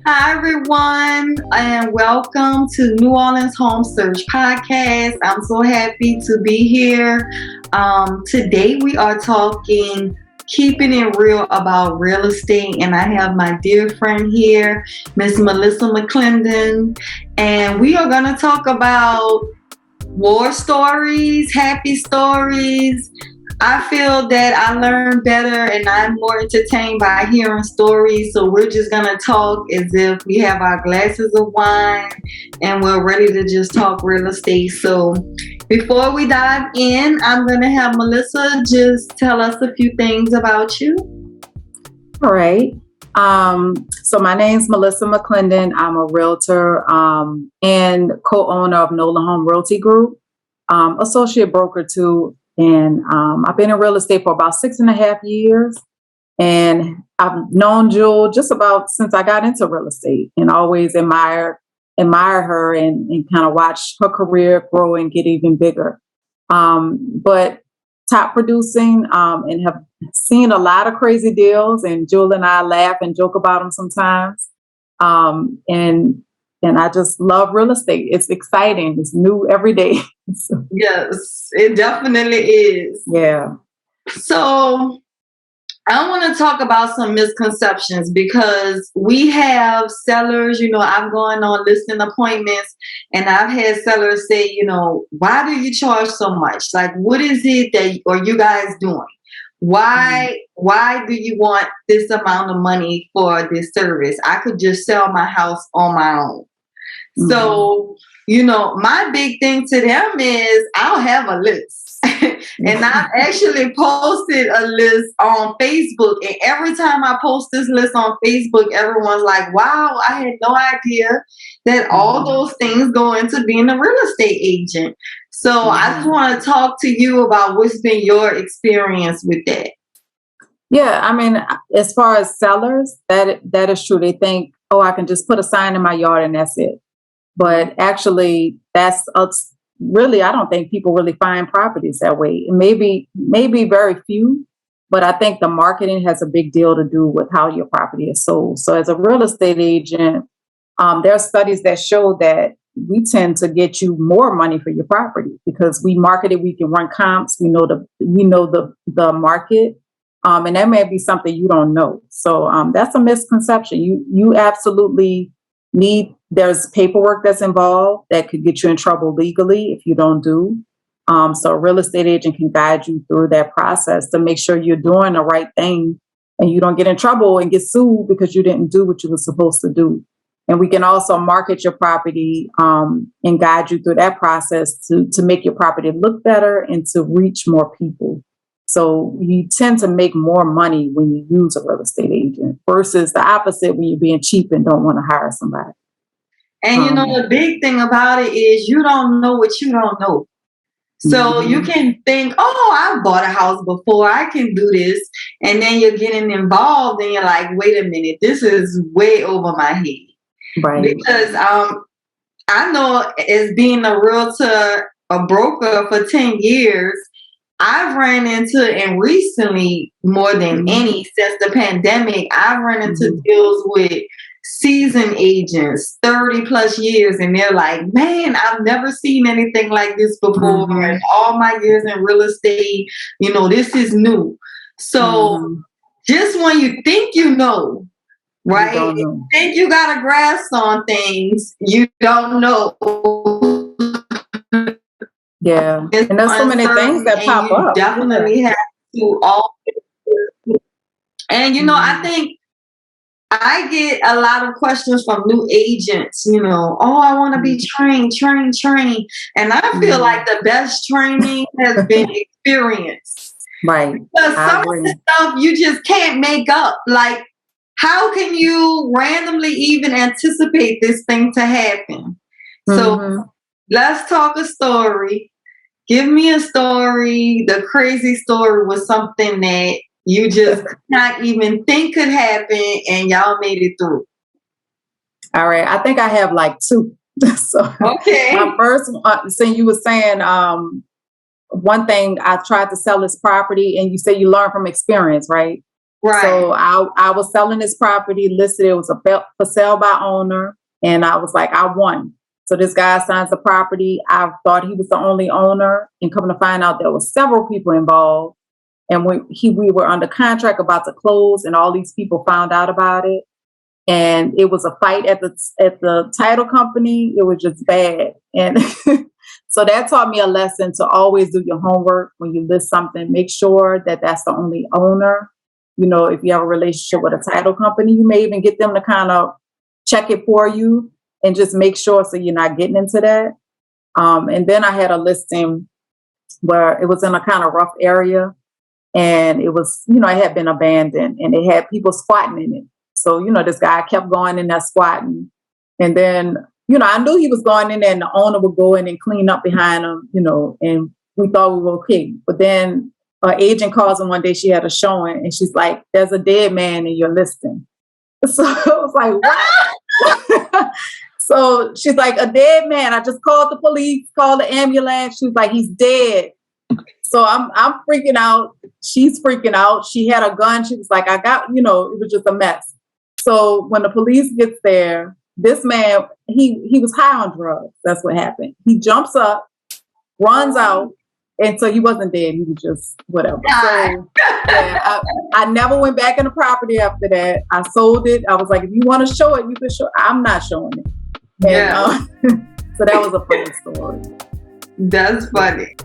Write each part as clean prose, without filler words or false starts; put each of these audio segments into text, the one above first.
Hi, everyone, and welcome to New Orleans Home Search Podcast. I'm so happy to be here. Today, we are talking keeping it real about real estate, and I have my dear friend here, Miss Melissa Mclendon, and we are going to talk about war stories, happy stories. I feel that I learn better and I'm more entertained by hearing stories. So we're just going to talk as if we have our glasses of wine and we're ready to just talk real estate. So before we dive in, I'm going to have Melissa just tell us a few things about you. All right. So my name's Melissa Mclendon. I'm a realtor and co-owner of Nola Home Realty Group, associate broker too. And I've been in real estate for about 6.5 years. And I've known Jewel just about since I got into real estate, and always admire her and kind of watch her career grow and get even bigger. But top producing and have seen a lot of crazy deals, and Jewel and I laugh and joke about them sometimes. And I just love real estate. It's exciting. It's new every day. Yes, it definitely is. Yeah. So I want to talk about some misconceptions because we have sellers, I've gone on listing appointments and I've had sellers say, why do you charge so much? Like, what is it that are you guys doing? Why do you want this amount of money for this service? I could just sell my house on my own. Mm-hmm. So, my big thing to them is I don't have a list. And I actually posted a list on Facebook. And every time I post this list on Facebook, everyone's like, wow, I had no idea that all those things go into being a real estate agent. So I just want to talk to you about what's been your experience with that. Yeah, I mean, as far as sellers, that is true. They think, I can just put a sign in my yard and that's it. But actually, that's really, I don't think people really find properties that way. Maybe very few, but I think the marketing has a big deal to do with how your property is sold. So as a real estate agent, there are studies that show that we tend to get you more money for your property because we market it. We can run comps. We know the market. And that may be something you don't know. So that's a misconception. You absolutely there's paperwork that's involved that could get you in trouble legally if you don't do. So a real estate agent can guide you through that process to make sure you're doing the right thing and you don't get in trouble and get sued because you didn't do what you were supposed to do. And we can also market your property and guide you through that process to make your property look better and to reach more people. So you tend to make more money when you use a real estate agent versus the opposite when you're being cheap and don't want to hire somebody. And the big thing about it is you don't know what you don't know. So you can think, I bought a house before, I can do this. And then you're getting involved and you're like, wait a minute, this is way over my head. Right. Because I know as being a realtor, a broker for 10 years, I've run into, and recently more than any since the pandemic, I've run into deals with seasoned agents, 30 plus years, and they're like, man, I've never seen anything like this before. And all my years in real estate, this is new. So just when you think right? You think you got a grasp on things, you don't know. Yeah, and there's so many things that pop up. Definitely have to and I think I get a lot of questions from new agents, I want to be trained. And I feel like the best training has been experience. Right. Because some of the stuff you just can't make up. Like, how can you randomly even anticipate this thing to happen? So let's talk a story. Give me a story. The crazy story was something that you just not even think could happen and y'all made it through. All right. I think I have like two. So okay. My first one, so you were saying one thing, I tried to sell this property and you say you learn from experience, right? Right. So I was selling this property, listed it was for sale by owner, and I was like, I won. So this guy signs the property. I thought he was the only owner, and coming to find out there were several people involved. And we were under contract about to close, and all these people found out about it. And it was a fight at the title company. It was just bad. And so that taught me a lesson to always do your homework when you list something. Make sure that that's the only owner. You know, if you have a relationship with a title company, you may even get them to kind of check it for you and just make sure so you're not getting into that. And then I had a listing where it was in a kind of rough area, and it was, it had been abandoned, and it had people squatting in it. So, this guy kept going in there squatting. And then, I knew he was going in there and the owner would go in and clean up behind him, and we thought we were okay. But then an agent calls him one day, she had a showing, and she's like, there's a dead man in your listing. So I was like, what? So she's like, a dead man. I just called the police, called the ambulance. She was like, he's dead. So I'm freaking out. She's freaking out. She had a gun. She was like, it was just a mess. So when the police gets there, this man, he was high on drugs. That's what happened. He jumps up, runs out. And so he wasn't dead. He was just whatever. So yeah, I never went back in the property after that. I sold it. I was like, if you want to show it, you can show it. I'm not showing it. And, so that was a funny story. That's funny.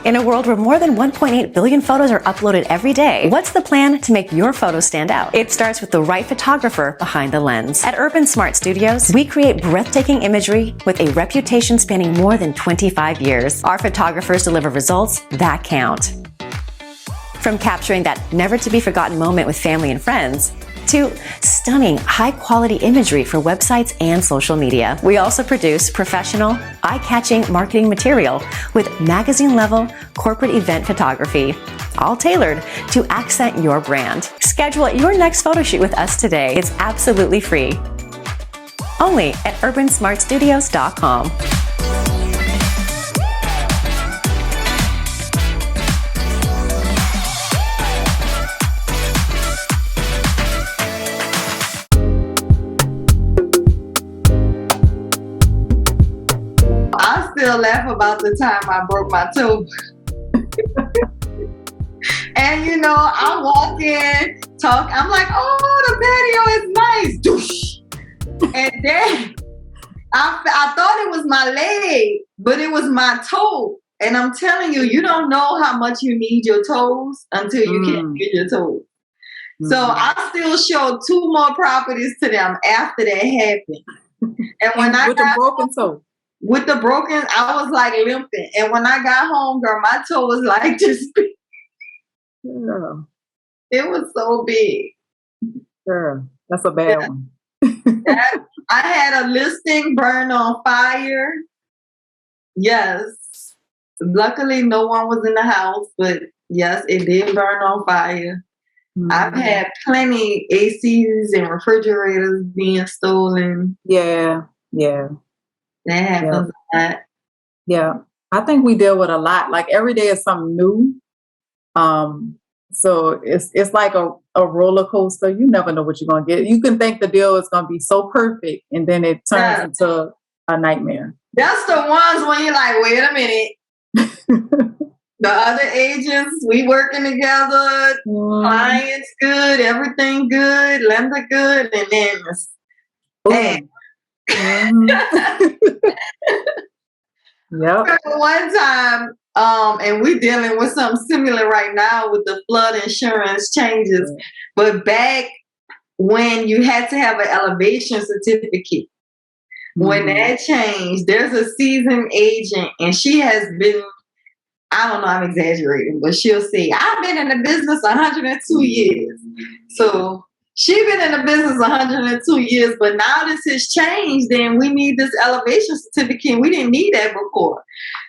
In a world where more than 1.8 billion photos are uploaded every day, what's the plan to make your photos stand out? It starts with the right photographer behind the lens. At Urban Smart Studios, we create breathtaking imagery with a reputation spanning more than 25 years. Our photographers deliver results that count. From capturing that never-to-be-forgotten moment with family and friends, to stunning, high-quality imagery for websites and social media. We also produce professional, eye-catching marketing material with magazine-level corporate event photography, all tailored to accent your brand. Schedule your next photo shoot with us today. It's absolutely free. Only at urbansmartstudios.com. Still laugh about the time I broke my toe. And I walk in, talk, I'm like, oh, the patio is nice. Doosh. And then I thought it was my leg, but it was my toe. And I'm telling you, you don't know how much you need your toes until you can't get your toes. So I still showed 2 more properties to them after that happened. And when I got the broken toe. With the broken, I was like limping. And when I got home, girl, my toe was like this big. Yeah. It was so big. Sure. That's a bad one. I had a listing burn on fire. Yes. Luckily, no one was in the house, but yes, it did burn on fire. Mm-hmm. I've had plenty ACs and refrigerators being stolen. Yeah. That happens a lot. Yeah. I think we deal with a lot. Like every day is something new. So it's like a roller coaster. You never know what you're going to get. You can think the deal is going to be so perfect, and then it turns into a nightmare. That's the ones when you're like, wait a minute. The other agents, we working together, clients good, everything good, lender good, and then Yep. One time, and we're dealing with something similar right now with the flood insurance changes. But back when you had to have an elevation certificate, when that changed, there's a seasoned agent, and she has been, I don't know, I'm exaggerating, but she'll say, I've been in the business 102 years. So she's been in the business 102 years, but now this has changed, and we need this elevation certificate. We didn't need that before.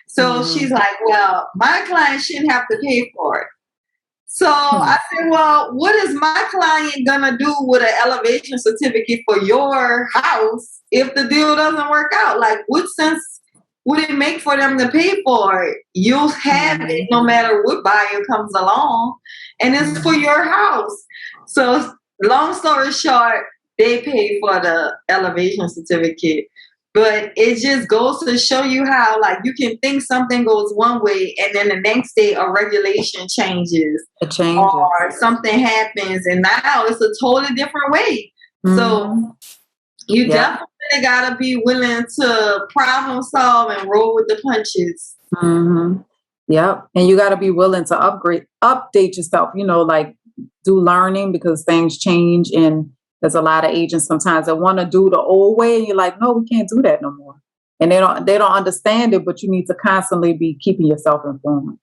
So she's like, well, my client shouldn't have to pay for it. So I said, well, what is my client going to do with an elevation certificate for your house if the deal doesn't work out? Like, what sense would it make for them to pay for it? You'll have it no matter what buyer comes along, and it's for your house. So long story short, they pay for the elevation certificate. But it just goes to show you how, like, you can think something goes one way, and then the next day a regulation changes. It changes. Or something happens, and now it's a totally different way. So you definitely got to be willing to problem solve and roll with the punches. Yep. And you got to be willing to update yourself, like do learning, because things change, and there's a lot of agents sometimes that want to do the old way, and you're like, no, we can't do that no more. And they don't understand it, but you need to constantly be keeping yourself informed.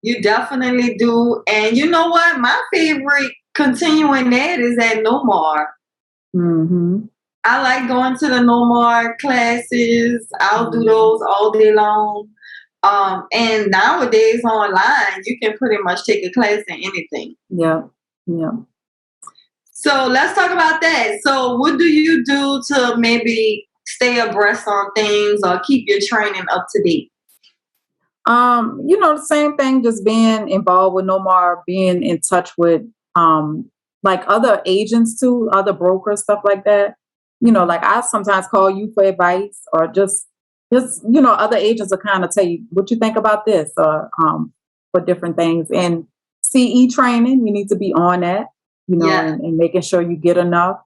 You definitely do. And you know what? My favorite continuing that is at Nomar. I like going to the Nomar classes. I'll do those all day long. And nowadays online, you can pretty much take a class in anything. Yeah. So let's talk about that. So what do you do to maybe stay abreast on things or keep your training up to date? The same thing, just being involved with Nomar, being in touch with like other agents too, other brokers, stuff like that. Like I sometimes call you for advice, or just other agents will kind of tell you what you think about this, or for different things. And CE training, you need to be on that, and making sure you get enough.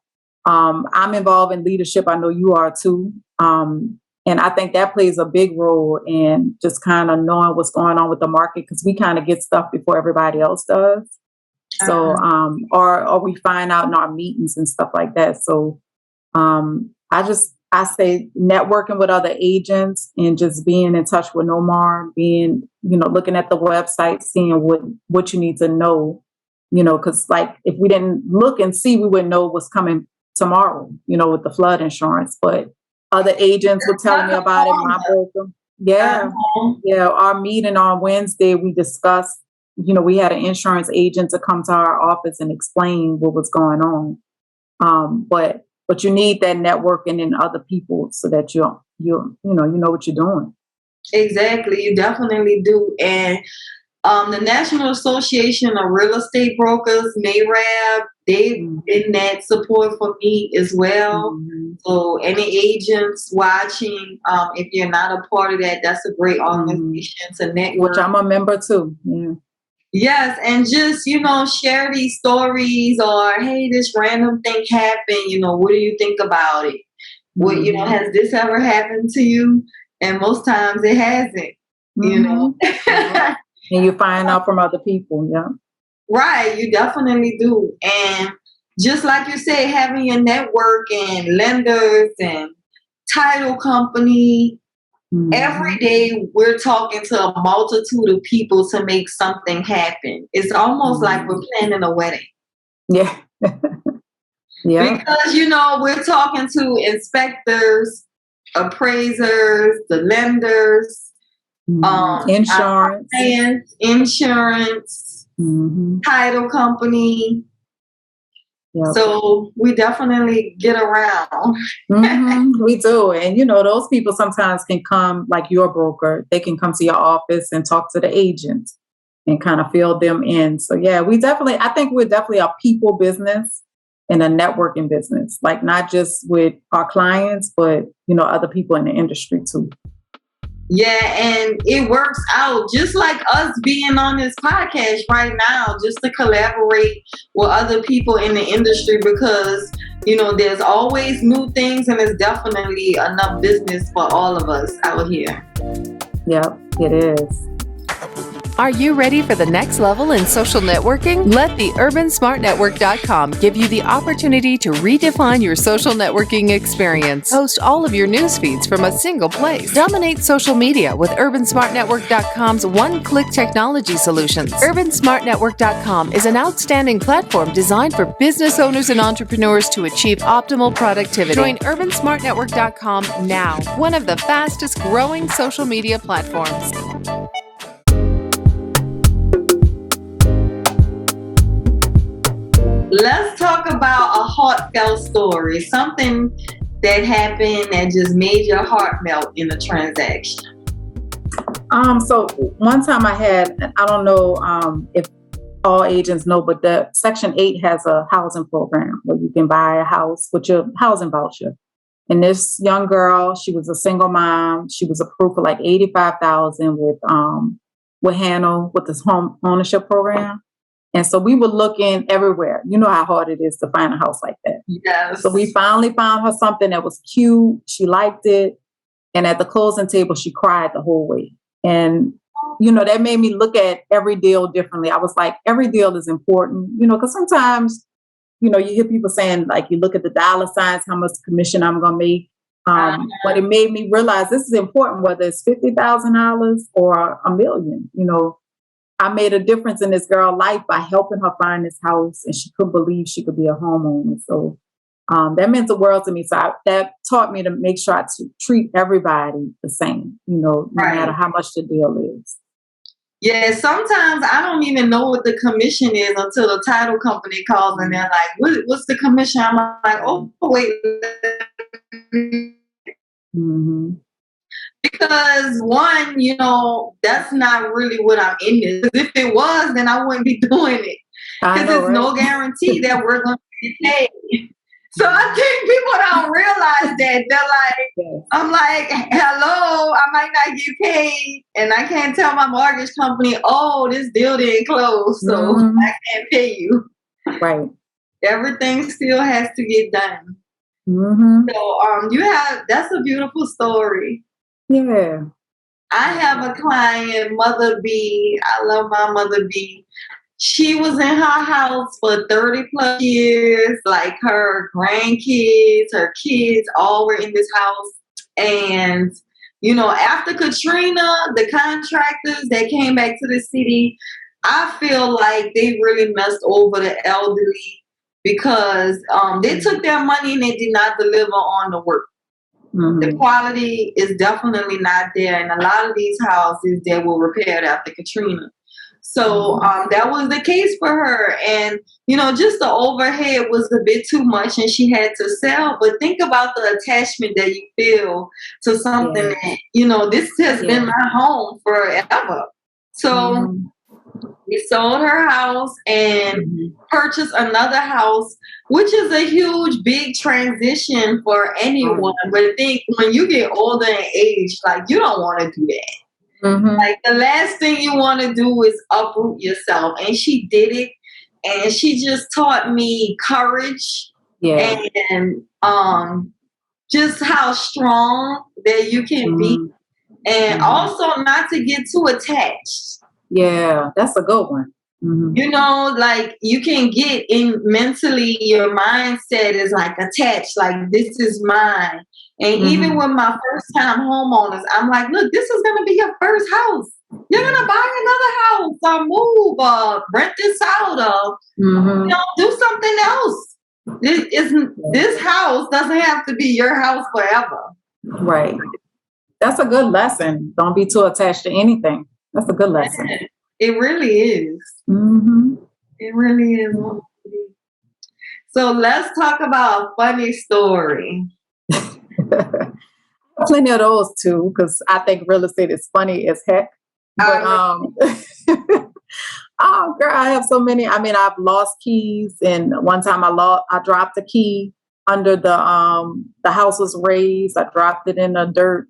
I'm involved in leadership. I know you are too. And I think that plays a big role in just kind of knowing what's going on with the market, because we kind of get stuff before everybody else does. So, or we find out in our meetings and stuff like that. So, I say networking with other agents and just being in touch with Nomar, looking at the website, seeing what you need to know, because like if we didn't look and see, we wouldn't know what's coming tomorrow, with the flood insurance. But other agents were telling me about it. My broker. Yeah. Our meeting on Wednesday, we discussed, we had an insurance agent to come to our office and explain what was going on. But you need that networking in other people so that you know what you're doing. Exactly. You definitely do. And the National Association of Real Estate Brokers, NAREB, they've been that support for me as well. So any agents watching, if you're not a part of that, that's a great organization to network. Which I'm a member too. Yeah. Yes, and just, share these stories, or, hey, this random thing happened, what do you think about it? What, has this ever happened to you? And most times it hasn't, And you find out from other people, yeah. Right, you definitely do. And just like you said, having your network and lenders and title company, every day we're talking to a multitude of people to make something happen. It's almost like we're planning a wedding. Yeah. Because, we're talking to inspectors, appraisers, the lenders, insurance, title company. Yep. So we definitely get around. We do. And, those people sometimes can come, like your broker, they can come to your office and talk to the agent and kind of fill them in. So, yeah, I think we're definitely a people business and a networking business, like not just with our clients, but, other people in the industry too. Yeah, and it works out just like us being on this podcast right now, just to collaborate with other people in the industry, because, there's always new things, and there's definitely enough business for all of us out here. Yep, it is. Are you ready for the next level in social networking? Let the UrbanSmartNetwork.com give you the opportunity to redefine your social networking experience. Host all of your news feeds from a single place. Dominate social media with UrbanSmartNetwork.com's one-click technology solutions. UrbanSmartNetwork.com is an outstanding platform designed for business owners and entrepreneurs to achieve optimal productivity. Join UrbanSmartNetwork.com now, one of the fastest growing social media platforms. Let's talk about a heartfelt story, something that happened that just made your heart melt in a transaction? So one time I don't know if all agents know, but the Section 8 has a housing program where you can buy a house with your housing voucher. And this young girl, she was a single mom. She was approved for like $85,000 with Hano, with this home ownership program. And so we were looking everywhere. You know how hard it is to find a house like that. Yes. So we finally found her something that was cute. She liked it. And at the closing table, she cried the whole way. And, that made me look at every deal differently. I was like, every deal is important, because sometimes, you hear people saying, like, you look at the dollar signs, how much commission I'm going to make. But it made me realize this is important, whether it's $50,000 or $1 million. I made a difference in this girl's life by helping her find this house, and she couldn't believe she could be a homeowner. So that meant the world to me. So that taught me to make sure I treat everybody the same, no matter how much the deal is. Yeah, sometimes I don't even know what the commission is until the title company calls and they're like, what's the commission? I'm like, oh, wait. Mm-hmm. Because one, that's not really what I'm in this. Because if it was, then I wouldn't be doing it. Because there's no guarantee that we're going to get paid. So I think people don't realize that. They're like, I'm like, hello, I might not get paid. And I can't tell my mortgage company, oh, this deal didn't close, so I can't pay you. Right. Everything still has to get done. Mm-hmm. So that's a beautiful story. Yeah. I have a client, Mother B. I love my Mother B. She was in her house for 30 plus years, like her grandkids, her kids, all were in this house. And, after Katrina, the contractors that came back to the city, I feel like they really messed over the elderly because they took their money and they did not deliver on the work. Mm-hmm. The quality is definitely not there. And a lot of these houses that were repaired after Katrina. So that was the case for her. And, just the overhead was a bit too much and she had to sell. But think about the attachment that you feel to something that, this has been my home forever. So we sold her house and purchased another house, which is a huge, big transition for anyone. But think when you get older in age, like you don't want to do that. Mm-hmm. Like the last thing you want to do is uproot yourself. And she did it. And she just taught me courage and just how strong that you can be. And also not to get too attached. Yeah, that's a good one. Mm-hmm. Like you can get in mentally, your mindset is like attached, like this is mine. And even with my first time homeowners, I'm like, look, this is going to be your first house. You're going to buy another house or move or rent this out or do something else. This house doesn't have to be your house forever. Right. That's a good lesson. Don't be too attached to anything. That's a good lesson. It really is. Mm-hmm. It really is. So let's talk about a funny story. Plenty of those too, because I think real estate is funny as heck. But oh girl, I have so many. I mean, I've lost keys, and one time I dropped a key under the house was raised. I dropped it in the dirt,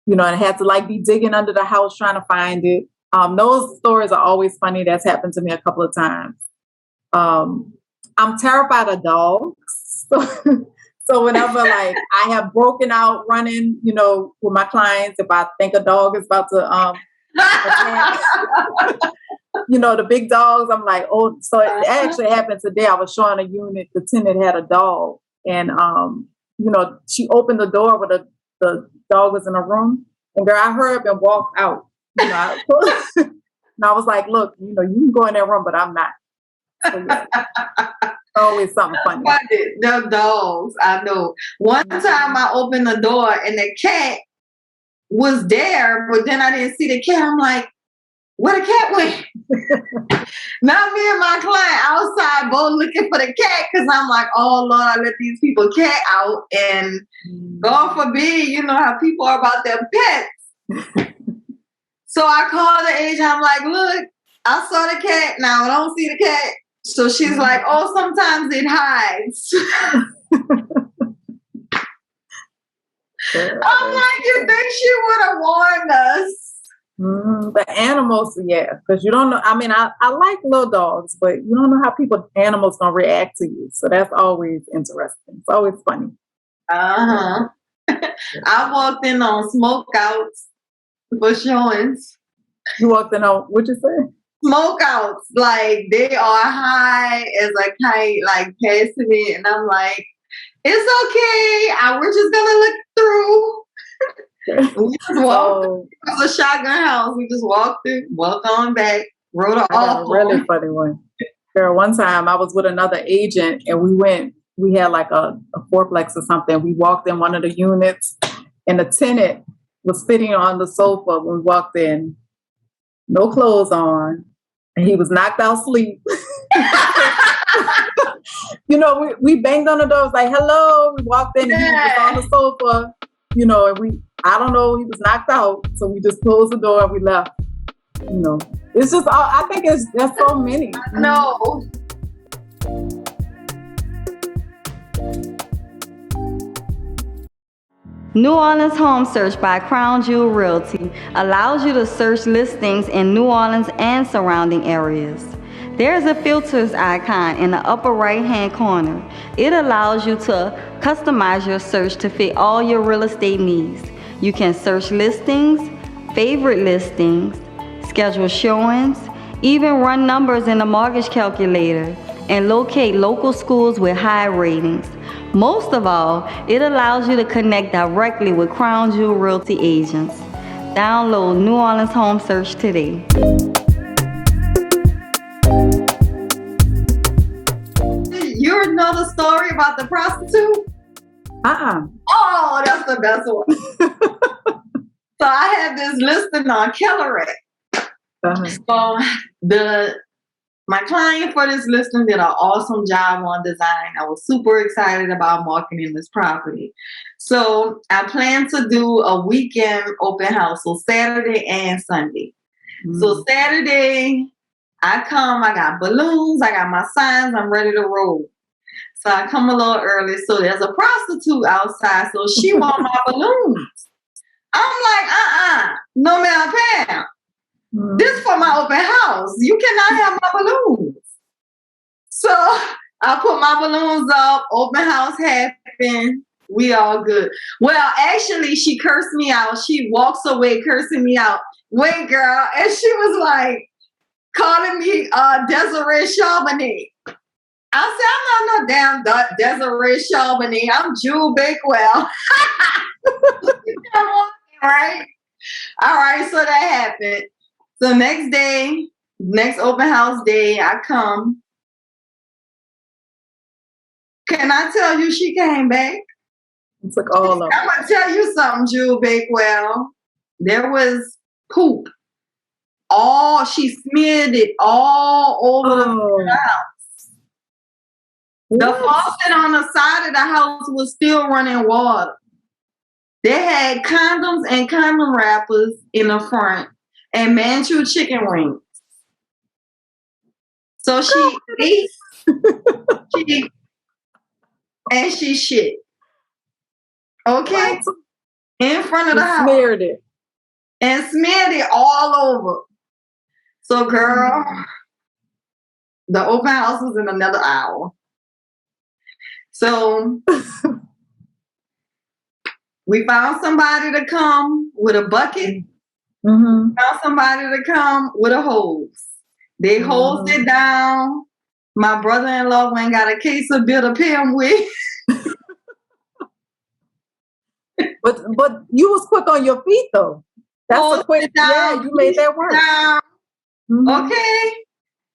and I had to be digging under the house trying to find it. Those stories are always funny. That's happened to me a couple of times. I'm terrified of dogs. So whenever I have broken out running, with my clients, if I think a dog is about to attack, the big dogs, I'm like, oh, so it actually happened today. I was showing a unit, the tenant had a dog, and she opened the door where the dog was in a room, and girl, I hurried up and walked out. And I was like, look, you can go in that room, but I'm not. So, always something funny. The dogs, I know. One time I opened the door and the cat was there, but then I didn't see the cat. I'm like, where the cat went? Not me and my client outside go looking for the cat because I'm like, oh Lord, I let these people cat out, and God forbid, you know how people are about their pets. So I called the agent. I'm like, look, I saw the cat. Now I don't see the cat. So she's like, oh, sometimes it hides. I'm like, you think she would have warned us? The animals, yeah, because you don't know. I mean, I like little dogs, but you don't know how animals gonna react to you. So that's always interesting. It's always funny. I walked in on smoke outs for showings. You walked in on, what'd you say? Smoke outs, like they are high as a kite, like passing it, and I'm like, it's okay. We're just gonna look through. We just walked. It was a shotgun house. We just walked through, walked on back, wrote it off. A really funny one. Girl, one time I was with another agent and we had like a fourplex or something. We walked in one of the units and the tenant was sitting on the sofa when we walked in, no clothes on, and he was knocked out asleep. You know, we banged on the door, was like, hello. We walked in and he was on the sofa, you know, and I don't know, he was knocked out. So we just closed the door and we left. You know, it's just, I think there's so many. No. New Orleans Home Search by Crown Jewel Realty allows you to search listings in New Orleans and surrounding areas. There's a filters icon in the upper right-hand corner. It allows you to customize your search to fit all your real estate needs. You can search listings, favorite listings, schedule showings, even run numbers in the mortgage calculator, and locate local schools with high ratings. Most of all, it allows you to connect directly with Crown Jewel Realty agents. Download New Orleans Home Search today. You know the story about the prostitute? Oh, that's the best one. So I had this listing on Kelleret. So my client for this listing did an awesome job on design. I was super excited about marketing this property. So I plan to do a weekend open house, so Saturday and Sunday. So Saturday, I got balloons, I got my signs, I'm ready to roll. So I come a little early. So there's a prostitute outside, so she want my balloons. I'm like, no ma'am. This for my open house. You cannot have my balloons. So I put my balloons up. Open house happened. We all good. Well, actually, she cursed me out. She walks away cursing me out. Wait, girl. And she was like calling me Desiree Charbonnet. I said, I'm not no damn Desiree Charbonnet. I'm Jewel Bakewell. Right? All right. So that happened. So next day, next open house day, I come. Can I tell you she came back? It's like all of I'm going to tell you something, Jewel Bakewell. There was poop. She smeared it all over the house. The faucet on the side of the house was still running water. They had condoms and condom wrappers in the front. And Manchu chicken wings. So she ate, and she shit. Okay? In front of the house. Smeared it. And smeared it all over. So girl, the open house was in another hour. So we found somebody to come with a bucket. Found somebody to come with a hose. They hosed it down. My brother-in-law went and got a case of bitter pim with. But you was quick on your feet though. That's a quick. Yeah, you made that work. Okay,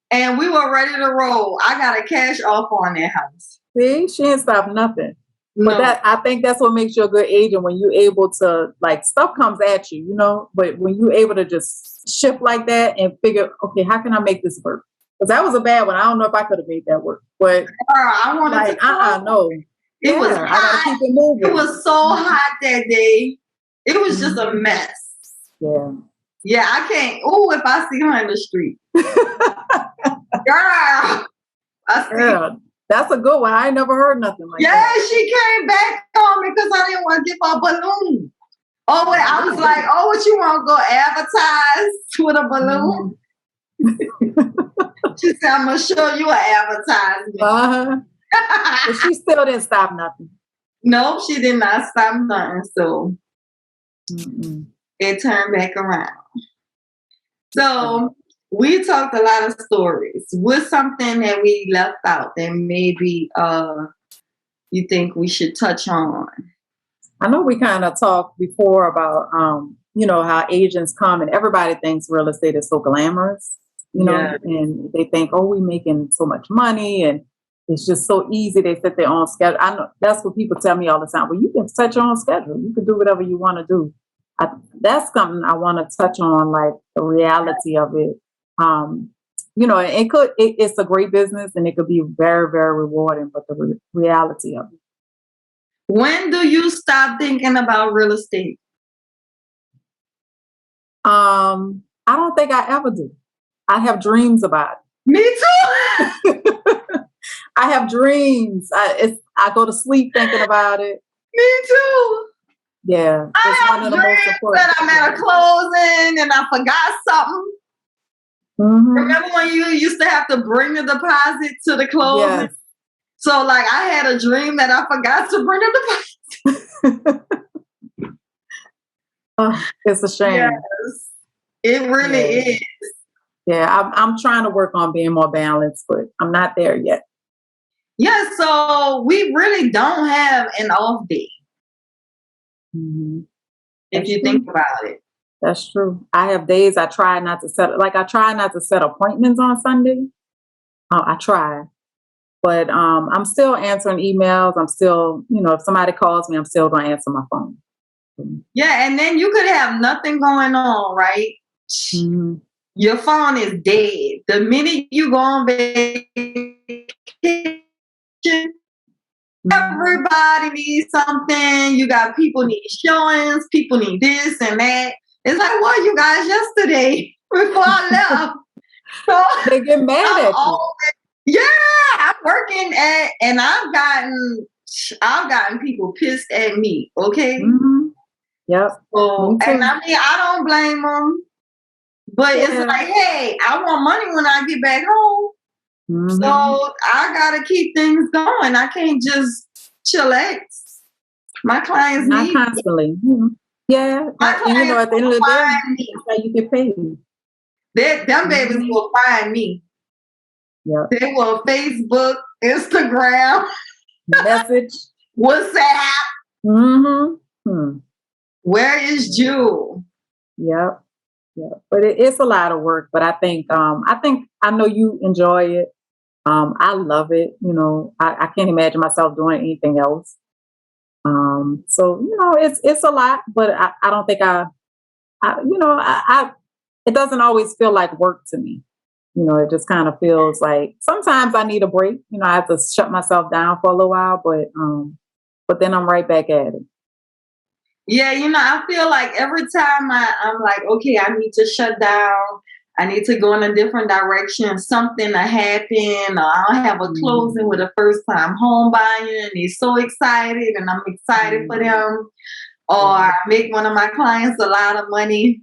and we were ready to roll. I got a cash off on that house. See, she ain't stopped nothing. No. But I think that's what makes you a good agent, when you're able to, like, stuff comes at you, you know, but when you're able to just shift like that and figure, okay, how can I make this work? Because that was a bad one. I don't know if I could have made that work. But I wanted like, to no. It was I gotta keep it moving. It was so hot that day. It was just a mess. Yeah. Yeah, I can't. Oh, if I see her in the street. Girl. Girl, that's a good one. I ain't never heard nothing like that. Yeah, she came back on me because I didn't want to give her a balloon. Oh, wait, I was like, oh, what you want to go advertise with a balloon? She said, I'm going to show you an advertisement. But she still didn't stop nothing. Nope, she did not stop nothing. So it turned back around. So we talked a lot of stories. What's something that we left out that maybe you think we should touch on? I know we kind of talked before about, how agents come and everybody thinks real estate is so glamorous, and they think, oh, we're making so much money and it's just so easy. They set their own schedule. I know that's what people tell me all the time. Well, you can set your own schedule. You can do whatever you want to do. That's something I want to touch on, like the reality of it. It's a great business and it could be very, very rewarding, but the reality of it. When do you stop thinking about real estate? I don't think I ever do. I have dreams about it. Me too. I have dreams. I go to sleep thinking about it. Me too. Yeah. I have dreams that I'm at a closing and I forgot something. Mm-hmm. Remember when you used to have to bring the deposit to the closing? Yes. So, like, I had a dream that I forgot to bring the deposit. It's a shame. Yes, it really is. Yeah, I'm trying to work on being more balanced, but I'm not there yet. Yeah, so we really don't have an off day. Mm-hmm. If you think about it. That's true. I have days I try not to set appointments on Sunday. I try. But I'm still answering emails. I'm still, if somebody calls me, I'm still going to answer my phone. Yeah, and then you could have nothing going on, right? Mm-hmm. Your phone is dead. The minute you go on vacation, everybody needs something. You got people need showings, people need this and that. It's like, what you guys yesterday before I left? So they get mad at you. Yeah, I'm working and I've gotten people pissed at me. Okay. Mm-hmm. Yep. So, and I mean, I don't blame them, but it's like, hey, I want money when I get back home. Mm-hmm. So I gotta keep things going. I can't just chillax. My clients not need constantly. Mm-hmm. Yeah, at the end of the day, that's how you get paid. Them babies will find me. Yeah, they will Facebook, Instagram, message, WhatsApp. Mm-hmm. Where is Jewel? Yep. Yeah, but it's a lot of work. But I think I know you enjoy it. I love it. I can't imagine myself doing anything else. So it's a lot, but I don't think it doesn't always feel like work to me. It just kind of feels like sometimes I need a break. I have to shut myself down for a little while, but then I'm right back at it. Yeah, I feel like every time I'm like, okay, I need to shut down. I need to go in a different direction. Something will happen, or I'll have a closing with a first-time home buyer, and they're so excited, and I'm excited for them. Or I make one of my clients a lot of money,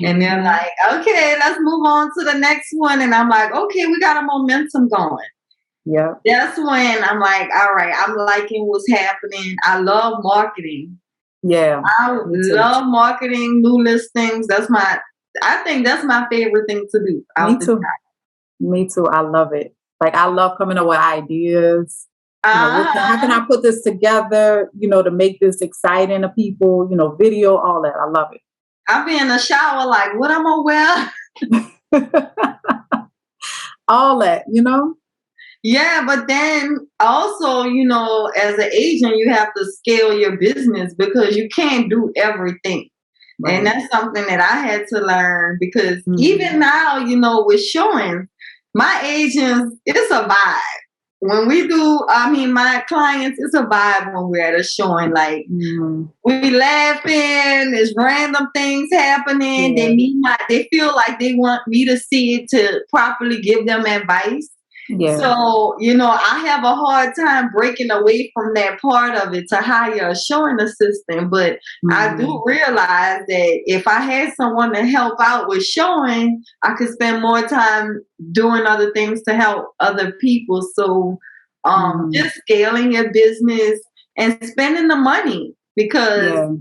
and they're like, okay, let's move on to the next one. And I'm like, okay, we got a momentum going. Yeah. That's when I'm like, all right, I'm liking what's happening. I love marketing. Yeah. I love marketing, new listings. I think that's my favorite thing to do. Me too. I love it. Like, I love coming up with ideas. How can I put this together, to make this exciting to people, video, all that. I love it. I'll be in the shower like, what am I wear? All that, Yeah, but then also, as an agent, you have to scale your business because you can't do everything. Right. And that's something that I had to learn because even now, with showings, My agents, it's a vibe. When we do, my clients, it's a vibe when we're at a showing. Like, we laughing, there's random things happening. They feel like they want me to see it to properly give them advice. Yeah. So, I have a hard time breaking away from that part of it to hire a showing assistant. But I do realize that if I had someone to help out with showing, I could spend more time doing other things to help other people. So just scaling your business and spending the money, because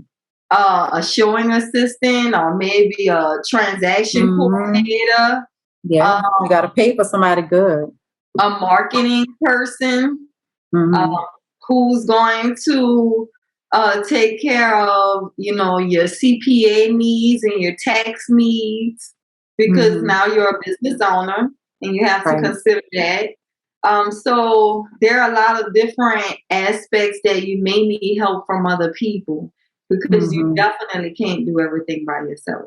a showing assistant or maybe a transaction coordinator. Yeah, you got to pay for somebody good. A marketing person who's going to take care of, your CPA needs and your tax needs, because now you're a business owner and you have to consider that. So there are a lot of different aspects that you may need help from other people, because you definitely can't do everything by yourself.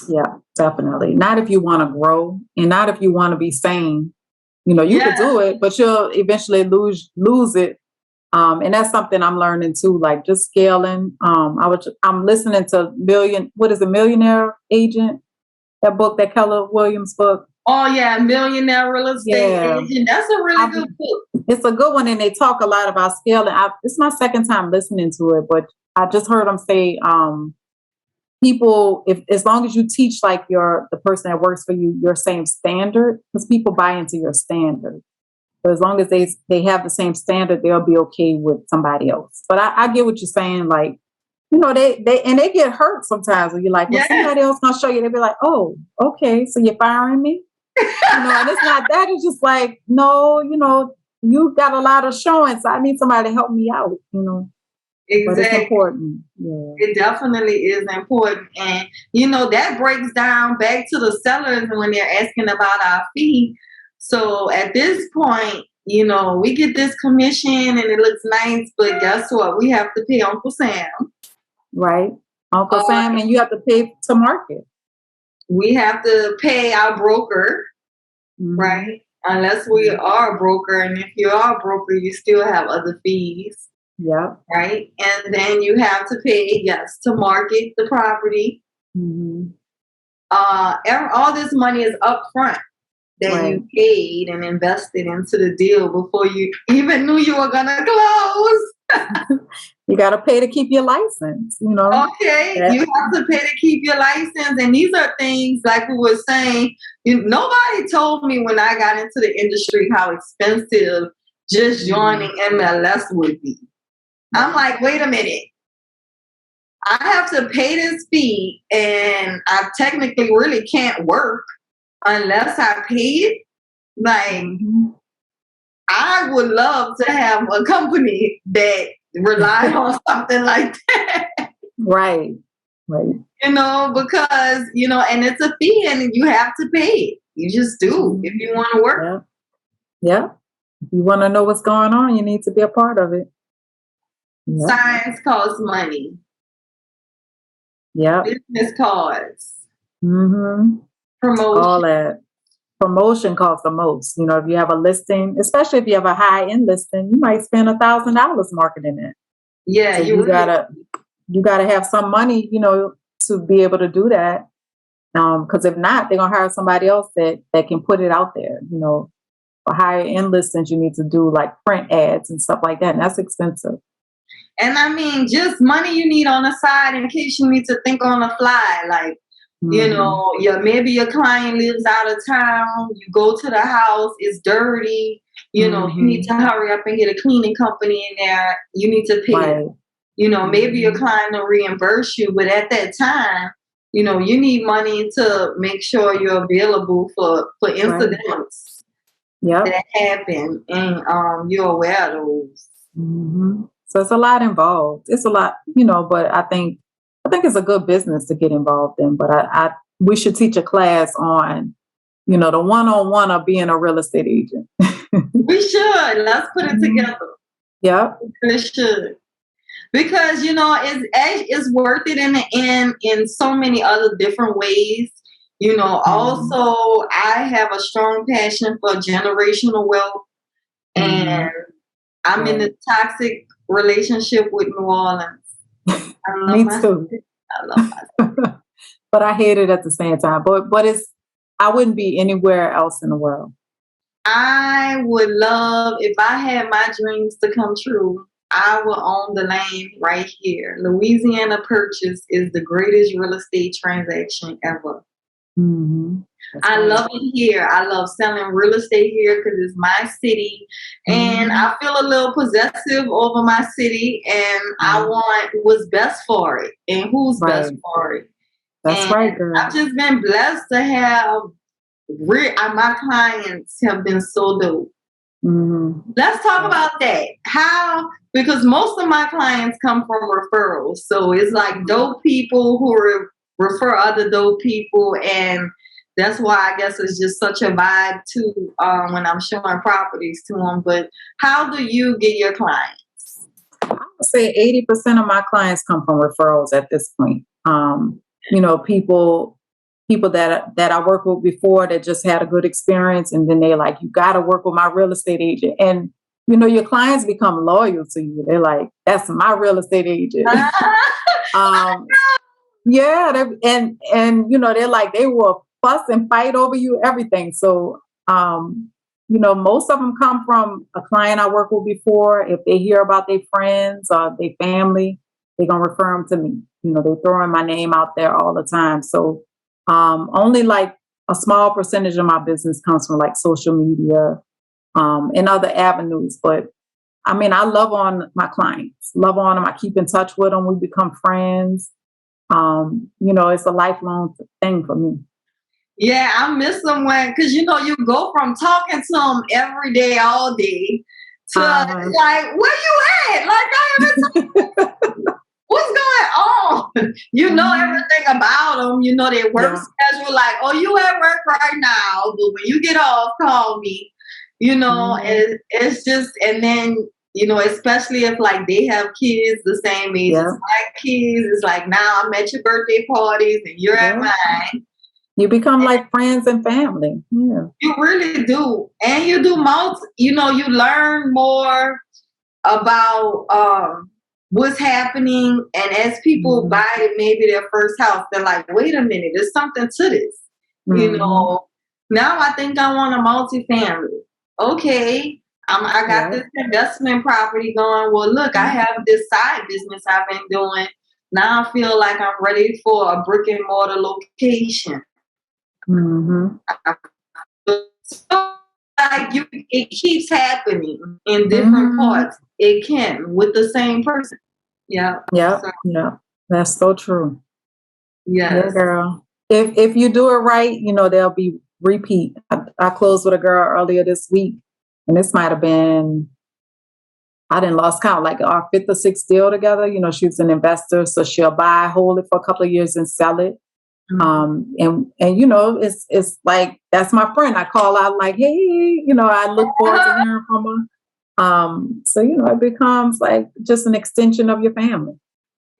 Yeah, definitely. Not if you want to grow, and not if you want to be sane. You could do it, but you'll eventually lose it. And that's something I'm learning too, like just scaling. I'm listening to Millionaire Agent, that book, that Keller Williams book. Oh yeah, Millionaire Real Estate Agent. That's a really good book. It's a good one, and they talk a lot about scaling. It's my second time listening to it, but I just heard them say, people, as long as you teach like the person that works for you your same standard, because people buy into your standard. So as long as they have the same standard, they'll be okay with somebody else. But I get what you're saying. Like, they get hurt sometimes when you're like, well, somebody else gonna show you. They'll be like, oh, okay, so you're firing me. And it's not that. It's just like, no, you got a lot of showing, so I need somebody to help me out. Exactly. But it's important. Yeah. It definitely is important. And, that breaks down back to the sellers when they're asking about our fee. So at this point, we get this commission and it looks nice, but guess what? We have to pay Uncle Sam. Right. Uncle Sam, and you have to pay to market. We have to pay our broker, right? Unless we are a broker. And if you are a broker, you still have other fees. Yeah. Right. And then you have to pay, to market the property. All this money is upfront that you paid and invested into the deal before you even knew you were going to close. You got to pay to keep your license, Okay. Yeah. You have to pay to keep your license. And these are things, like we were saying, nobody told me when I got into the industry how expensive just joining MLS would be. I'm like, wait a minute. I have to pay this fee, and I technically really can't work unless I pay it. Like, I would love to have a company that relied on something like that. Right. Because, and it's a fee and you have to pay it. You just do if you want to work. Yeah. If you want to know what's going on, you need to be a part of it. Yep. Science costs money. Yeah. Business cards. Promotion. All that. Promotion costs the most. If you have a listing, especially if you have a high-end listing, you might spend $1,000 marketing it. Yeah, so you gotta have some money, to be able to do that. Because if not, they're gonna hire somebody else that can put it out there. For higher-end listings, you need to do like print ads and stuff like that, and that's expensive. And just money you need on the side in case you need to think on the fly. Like, maybe your client lives out of town. You go to the house, it's dirty. You need to hurry up and get a cleaning company in there. You need to pay. Maybe your client will reimburse you, but at that time, you need money to make sure you're available for incidents that happen, and you're aware of those. So it's a lot involved. It's a lot, but I think it's a good business to get involved in. But we should teach a class on, the one-on-one of being a real estate agent. We should. Let's put it together. Yeah. We should. Because, it's worth it in the end in so many other different ways. Also, I have a strong passion for generational wealth, and I'm in a toxic relationship with New Orleans. Me too. I love myself. But I hate it at the same time. But I wouldn't be anywhere else in the world. I would love, if I had my dreams to come true, I will own the land right here. Louisiana Purchase is the greatest real estate transaction ever. Mm-hmm. I love it here. I love selling real estate here because it's my city, and I feel a little possessive over my city, and I want what's best for it and who's best for it. That's right, girl. I've just been blessed to have my clients have been so dope. Let's talk about that. How? Because most of my clients come from referrals, so it's like dope people who refer other dope people, and that's why I guess it's just such a vibe too when I'm showing properties to them. But how do you get your clients? I would say 80% of my clients come from referrals at this point. People that I worked with before that just had a good experience, and then they're like, you got to work with my real estate agent. And, your clients become loyal to you. They're like, that's my real estate agent. Yeah. They're like, they will fuss and fight over you, everything. So, most of them come from a client I worked with before. If they hear about their friends or their family, they're going to refer them to me. They're throwing my name out there all the time. So, only like a small percentage of my business comes from like social media, and other avenues. But I mean, I love on my clients, love on them. I keep in touch with them. We become friends. It's a lifelong thing for me. Yeah, I miss them because you go from talking to them every day, all day, to like, where you at? Like, I haven't what's going on? Everything about them. Their work schedule. Like, oh, you at work right now, but when you get off, call me. It's just, and then especially if like they have kids the same age as my kids, it's like now I'm at your birthday parties and you're at mine. You become like friends and family. Yeah, you really do, and you do you learn more about what's happening, and as people buy maybe their first house, they're like, wait a minute, there's something to this. Now I think I want a multifamily. Okay, I got this investment property going. Well, look, I have this side business I've been doing. Now I feel like I'm ready for a brick and mortar location. So, like it keeps happening in different parts. It can with the same person. Yeah. That's so true. Yes. Yeah, girl. If you do it right, there'll be repeat. I closed with a girl earlier this week, and this might have been, I didn't lost count, like our 5th or 6th deal together. She's an investor, so she'll buy, hold it for a couple of years and sell it. It's like, that's my friend. I call out like, hey, I look forward to hearing from her. So it becomes like just an extension of your family.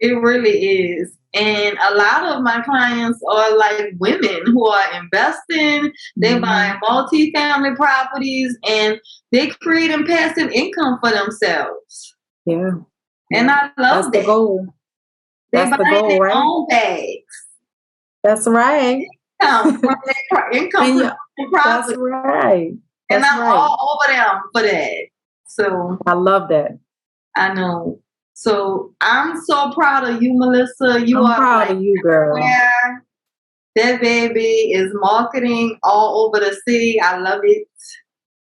It really is. And a lot of my clients are like women who are investing, they buy multi-family properties, and they creating passive income for themselves. Yeah. And I love That's the goal. They buy their own bags. That's right. Income from property. That's right. And I'm all over them for that. So I love that. I know. So I'm so proud of you, Melissa. I'm proud of you, girl. That baby is marketing all over the city. I love it.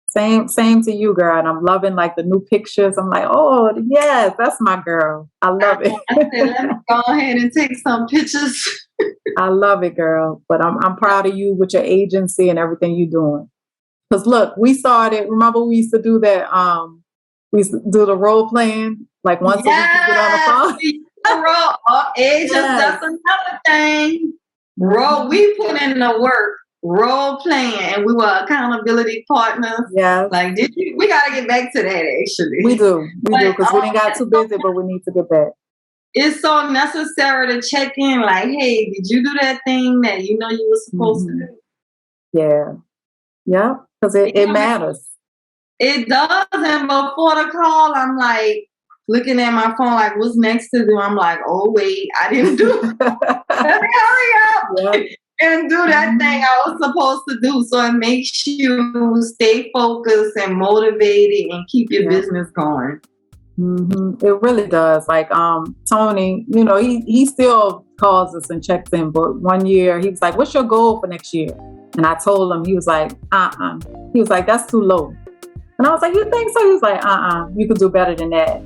Same to you, girl. And I'm loving like the new pictures. I'm like, oh yes, that's my girl. I love it. I said, let me go ahead and take some pictures. I love it, girl. But I'm proud of you with your agency and everything you're doing. Because look, we started. Remember, we used to do that. We used to do the role playing like once a week. You get on the phone. That's another thing. We put in the work. Role playing, and we were accountability partners. Yeah. Like, we got to get back to that, actually. We do, because we didn't got too busy, but we need to get back. it's so necessary to check in. Like, hey, did you do that thing that you know you were supposed to do? Yeah. Yeah. Because it matters. It does. And before the call, I'm like looking at my phone, like, what's next to do? I'm like, oh, wait, I didn't do it. Let me hurry up. Yep. And do that thing I was supposed to do. So it makes you stay focused and motivated and keep your business going. Mm-hmm. It really does. Like Tony, you know, he still calls us and checks in. But one year he was like, what's your goal for next year? And I told him, he was like, He was like, that's too low. And I was like, you think so? He was like, you could do better than that.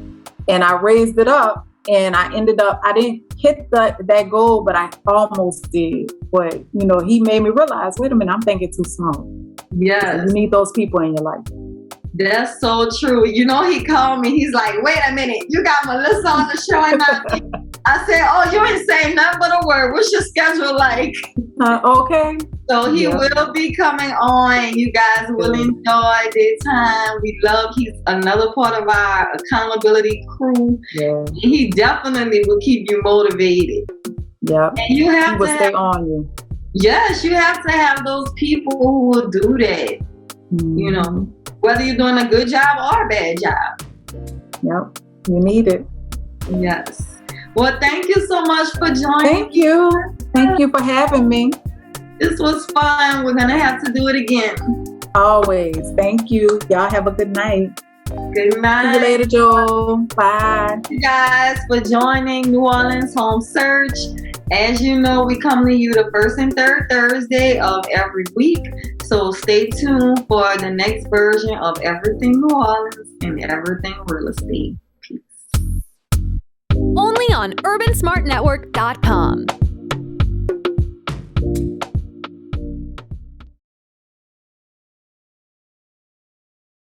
And I raised it up. And I didn't hit that goal, but I almost did. But, you know, he made me realize, wait a minute, I'm thinking too small. Yes. So you need those people in your life. That's so true. You know, he called me. He's like, wait a minute, you got Melissa on the show. And I said, oh, you ain't saying nothing but a word. What's your schedule like? Okay. So he will be coming on. You guys will enjoy their time. We love, he's another part of our accountability crew. Yeah. He definitely will keep you motivated. Yeah. And you have to stay on you. Yes, you have to have those people who will do that. Mm-hmm. You know, whether you're doing a good job or a bad job. Yep. You need it. Yes. Well, thank you so much for joining. Thank you. Thank you for having me. This was fun. We're going to have to do it again. Always. Thank you. Y'all have a good night. Good night. See you later, Joel. Bye. Thank you guys for joining New Orleans Home Search. As you know, we come to you the first and third Thursday of every week. So stay tuned for the next version of Everything New Orleans and Everything Real Estate. Peace. Only on UrbanSmartNetwork.com.